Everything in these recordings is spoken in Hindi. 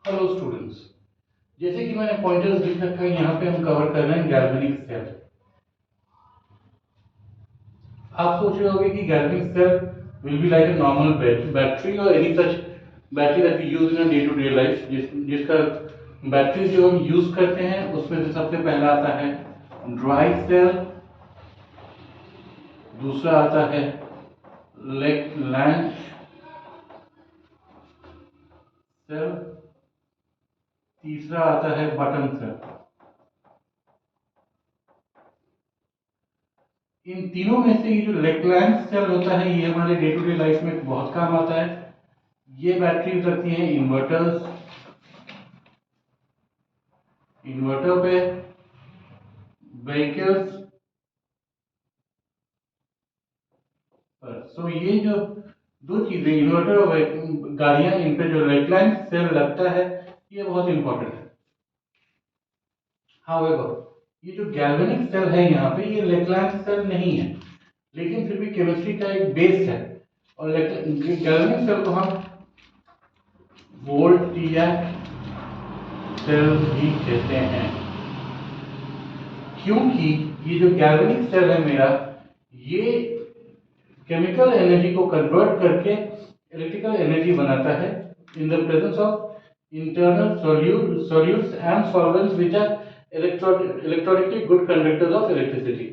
हेलो स्टूडेंट्स, जैसे कि मैंने पॉइंटर्स लिख रखा है, यहाँ पे हम कवर कर रहे हैं गैल्वेनिक सेल। आप सोच रहे होंगे कि galvanic cell will be like a normal battery और any such battery that we use in a day to day life, जिसका बैटरी जो हम यूज करते हैं उसमें से सबसे पहला आता है ड्राई सेल, दूसरा आता है लैंच सेल, तीसरा आता है बटन सेल। इन तीनों में से ये जो लेक्लैंस सेल होता है ये हमारे डे टू डे लाइफ में बहुत काम आता है। ये बैटरीज लगती हैं इन्वर्टर पे, व्हीकल्स पर। सो ये जो दो चीजें इन्वर्टर और गाड़ियां, इन पे जो लेक्लैंस सेल लगता है ये बहुत इंपॉर्टेंट है। हाउएवर, ये जो गैल्वेनिक सेल है यहाँ पे ये लेक्लैंस सेल नहीं है, लेकिन फिर भी केमिस्ट्री का एक बेस है। और गैल्वेनिक सेल को हम वोल्टियक सेल भी कहते हैं, क्योंकि ये जो गैल्वेनिक सेल है मेरा, ये केमिकल एनर्जी को कन्वर्ट करके इलेक्ट्रिकल एनर्जी बनाता है in the presence of internal solutes and solvents which are electronically good conductors of electricity.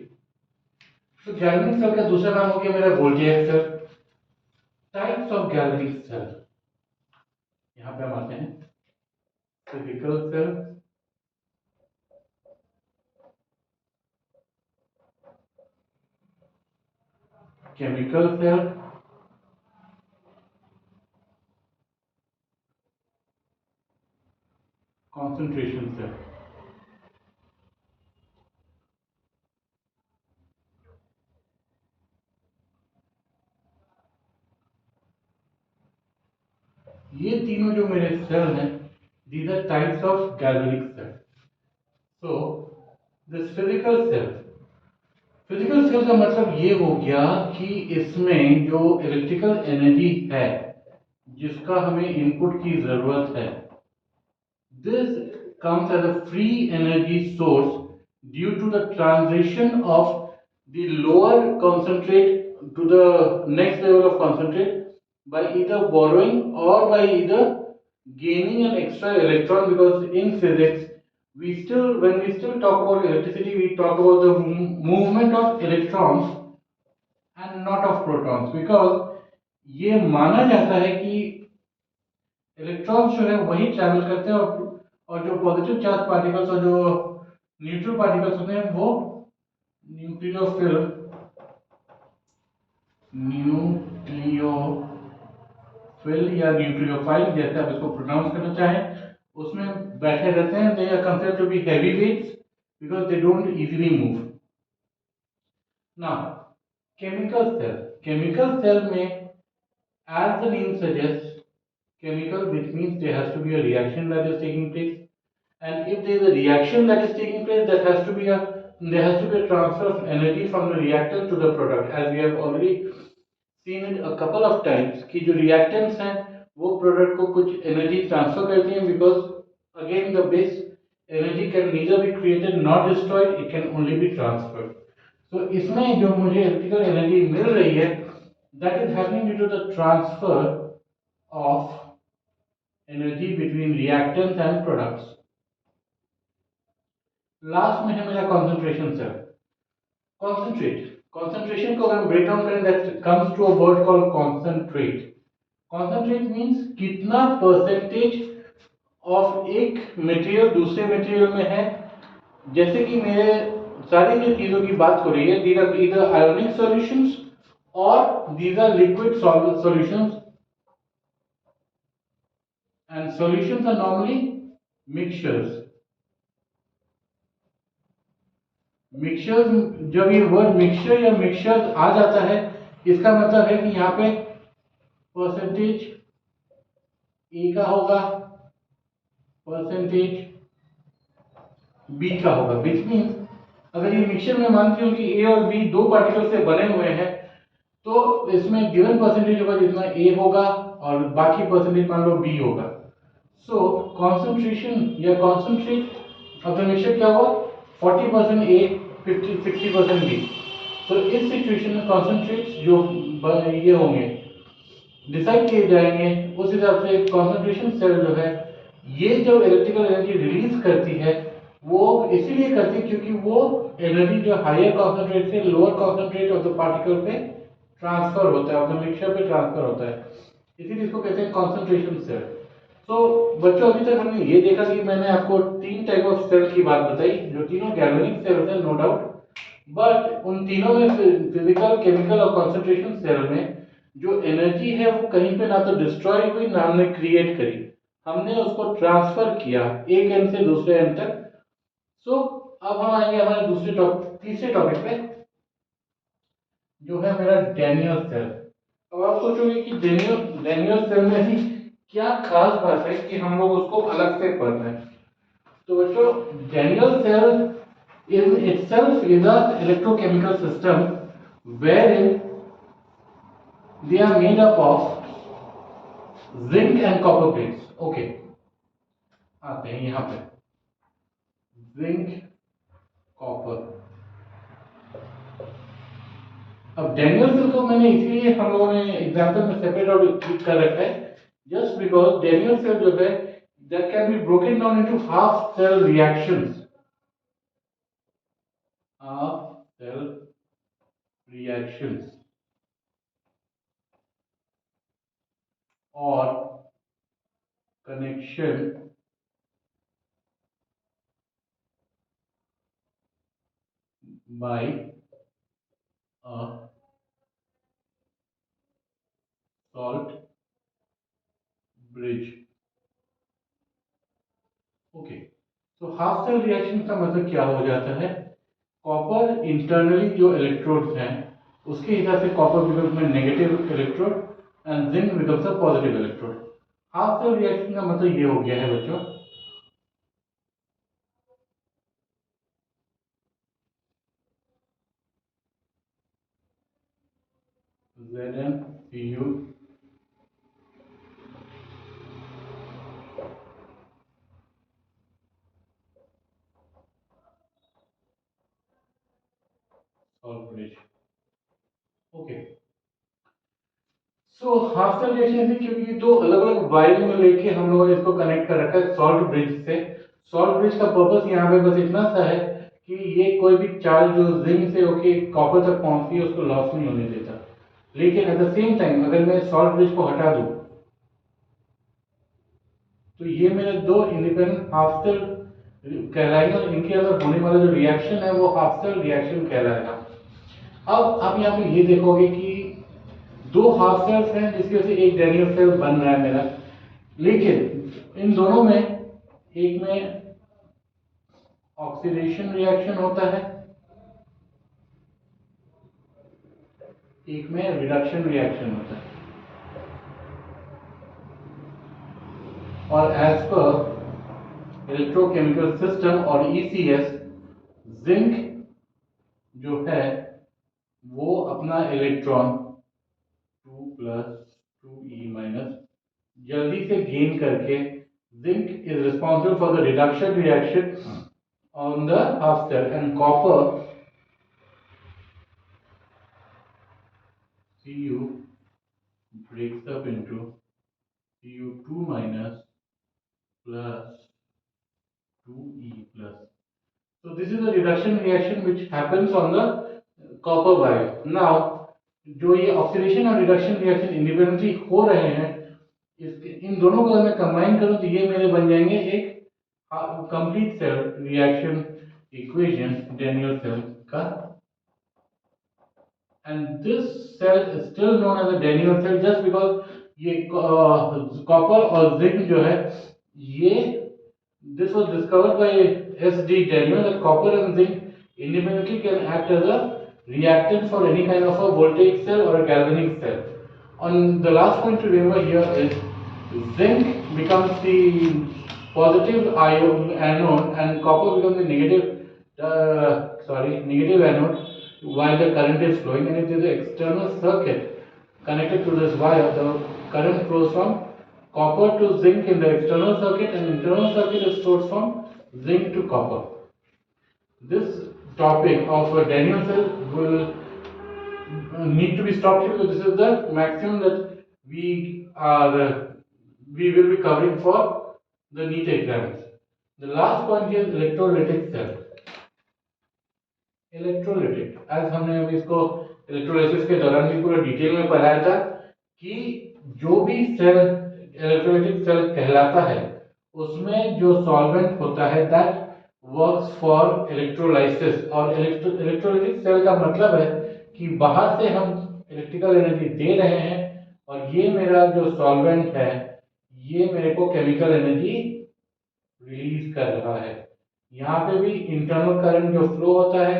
तो गैल्वेनिक सेल का दूसरा नाम हो गया मेरा voltage cell. Types of galvanic cell, यहाँ पे हम आते हैं physical cell, chemical cell, concentration cell. ये तीनों जो मेरे सेल हैं, these are types of galvanic cells. So this physical cell का मतलब ये हो गया कि इसमें जो इलेक्ट्रिकल एनर्जी है जिसका हमें इनपुट की जरूरत है, this comes as a free energy source due to the transition of the lower concentrate to the next level of concentrate by either borrowing or by either gaining an extra electron, because in physics when we still talk about electricity, we talk about the movement of electrons and not of protons, because ये माना जाता है कि इलेक्ट्रॉन्स जो है वही ट्रैवल करते हैं, और जो पॉजिटिव चार्ज पार्टिकल्स और जो न्यूट्रल पार्टिकल्स होते हैं वो न्यूक्लियोफिल या न्यूक्लियोफाइल, जैसे आप इसको प्रोनाउंस करना चाहें, उसमें बैठे रहते हैं। They are considered to be heavy weights because they don't easily move. Now chemical cell में, as the name suggests, chemical, which means there has to be a reaction that is taking place, and if there is a reaction that is taking place, there has to be a transfer of energy from the reactant to the product, as we have already seen it a couple of times कि जो reactants हैं वो product को कुछ energy transfer करती हैं, because again the base energy can neither be created nor destroyed, it can only be transferred. So इसमें जो मुझे electrical energy मिल रही है, that is happening due to the transfer of energy between reactants and products. Last में है मेरा कॉन्सेंट्रेशन सेल। कॉन्सेंट्रेशन को अगर हम ब्रेक डाउन करें, that comes to a word called concentrate. Concentrate means कितना परसेंटेज ऑफ एक मटेरियल दूसरे मटेरियल में है। जैसे कि मेरे सारी जो चीजों की बात हो रही है, these are either ionic solutions और these are liquid solutions, and solutions are normally mixtures. Mixture, जब ये वर्ड मिक्सचर या मिक्सचर आ जाता है, इसका मतलब है कि यहाँ पे परसेंटेज ए का होगा, परसेंटेज बी का होगा, विच मीन्स अगर ये मिक्सचर में मानती हूँ कि ए और बी दो पार्टिकल से बने हुए हैं, तो इसमें गिवन परसेंटेज होगा जितना ए होगा और बाकी परसेंटेज मान लो बी होगा। सो कॉन्सेंट्रेशन या कॉन्सेंट्रेट ऑफ द मिक्सचर क्या हुआ, 40% ए, 50-60% बी। तो इस सिचुएशन में कॉन्सेंट्रेट्स जो ये होंगे डिसाइड किए जाएंगे, उस हिसाब से कॉन्सेंट्रेशन सेल जो है ये जो इलेक्ट्रिकल एनर्जी रिलीज करती है वो इसीलिए करती है क्योंकि वो एनर्जी जो हायर कॉन्सेंट्रेट से lower concentrate of the particle पे ट्रांसफर होता है, ऑफ द मिक्सचर पे ट्रांसफर होता है, इसीलिए इसको कहते हैं कॉन्सेंट्रेशन सेल। तो बच्चों अभी तक हमने ये देखा कि मैंने आपको तीन टाइप ऑफ सेल की बात बताई जो तीनों गैल्वेनिक सेल्स हैं, नो डाउट। बट उन तीनों में फिजिकल, केमिकल और कॉन्सेंट्रेशन सेल में जो एनर्जी है वो कहीं पे ना तो डिस्ट्रॉय हुई ना हमने क्रिएट करी, हमने उसको ट्रांसफर किया एक एंड से दूसरे एंड तक। सो अब हम आएंगे हमारे तीसरे टॉपिक पे जो है मेरा डैनियल सेल। अब आप सोचोगे कि डैनियल सेल में ही क्या खास बात है कि हम लोग उसको अलग से पढ़ रहे हैं। तो बच्चों Daniel cell in itself is an electrochemical system wherein they are made up of zinc and copper plates. Okay, आते हैं यहाँ पे जिंक कॉपर। अब डैनियल सेल को मैंने इसीलिए हम लोगों ने एग्जांपल में सेपरेट आउट कर रखा है जस्ट बिकॉज डैनियल सेल जो है that can be broken down into half cell reactions, half cell reactions or connection by a salt bridge. Okay, तो हाफ सेल रिएक्शन का मतलब क्या हो जाता है, कॉपर इंटरनली जो इलेक्ट्रोड्स हैं उसके हिसाब से कॉपर बिकम्स में negative electrode and zinc becomes a positive electrode. Half cell reaction का मतलब ये हो गया है बच्चों, ZnCu salt bridge। Okay, so half cell reaction थी क्योंकि दो अलग अलग वायर में लेके हम लोगों ने इसको कनेक्ट कर रखा है सॉल्ट ब्रिज से। सॉल्ट ब्रिज का पर्पस यहाँ पे बस इतना सा है कि ये कोई भी चार्ज जो जिंक से होके कॉपर तक पहुंचती है उसको लॉस नहीं होने देता। लेकिन एट द सेम टाइम अगर मैं सॉल्ट ब्रिज को हटा दूं तो ये मेरे दो इंडिपेंडेंट हाफ सेल कहलाएंगे और इनके अंदर होने वाला जो रिएक्शन है वो हाफ सेल रिएक्शन कहलाएगा। अब आप यहाँ पे ये देखोगे कि दो हाफ सेल्स हैं जिसकी वजह से एक डैनियल सेल बन रहा है मेरा, लेकिन इन दोनों में एक में ऑक्सीडेशन रिएक्शन होता है, एक में रिडक्शन रिएक्शन होता है। और एज पर इलेक्ट्रोकेमिकल सिस्टम और ईसीएस जिंक जो है वो अपना इलेक्ट्रॉन 2+2e- जल्दी से गेन करके zinc is responsible for the reduction reaction on the half cell and copper Cu breaks up into Cu2- plus 2e+. So this is a reduction reaction which happens on the copper wire. Now जो ये ऑक्सीडेशन और रिडक्शन रिएक्शन इंडिपेंडेंटली हो रहे हैं, इन दोनों को अगर मैं कंबाइन करूं तो ये मेरे बन जाएंगे एक complete cell reaction equation Daniel cell का। and this cell is still known as a Daniell cell just because ये कॉपर और जिंक जो है ये this was discovered by S.D. Daniell that copper and zinc independently can act as a reactant for any kind of a voltaic cell or a galvanic cell. On the last point to remember here is zinc becomes the positive ion anode and copper becomes the negative anode while the current is flowing, and if there is an external circuit connected to this wire, the current flows from copper to zinc in the external circuit, and internal circuit is stored from zinc to copper. This topic of a Daniell cell will need to be stopped here, because this is the maximum that we will be covering for the NEET exams. The last point here is electrolytic cell. Electrolytic, आज हमने अभी इसको इलेक्ट्रोलाइसिस के दौरान भी पूरा डिटेल में पढ़ाया था कि जो भी सेल इलेक्ट्रोलिटिक सेल कहलाता है उसमें जो सॉल्वेंट होता है दैट वर्क्स फॉर इलेक्ट्रोलाइसिस। और इलेक्ट्रोलिटिक सेल का मतलब है कि बाहर से हम इलेक्ट्रिकल एनर्जी दे रहे हैं और ये मेरा जो सॉल्वेंट है ये मेरे को केमिकल एनर्जी रिलीज कर रहा है। यहाँ पे भी इंटरनल करंट जो फ्लो होता है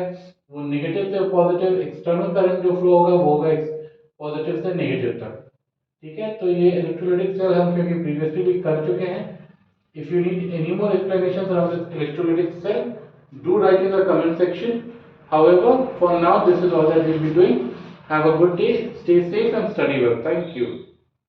वो नेगेटिव से पॉजिटिव, एक्सटर्नल करंट जो फ्लो होगा वो होगा पॉजिटिव से नेगेटिव तक। ठीक है, तो ये इलेक्ट्रोलाइटिक सेल हम क्योंकि प्रीवियसली भी कर चुके हैं। If you need any more explanation around this electrolytic cell, do write in the comment section. However, for now this is all that we'll be doing. Have a good day, stay safe and study well. Thank you.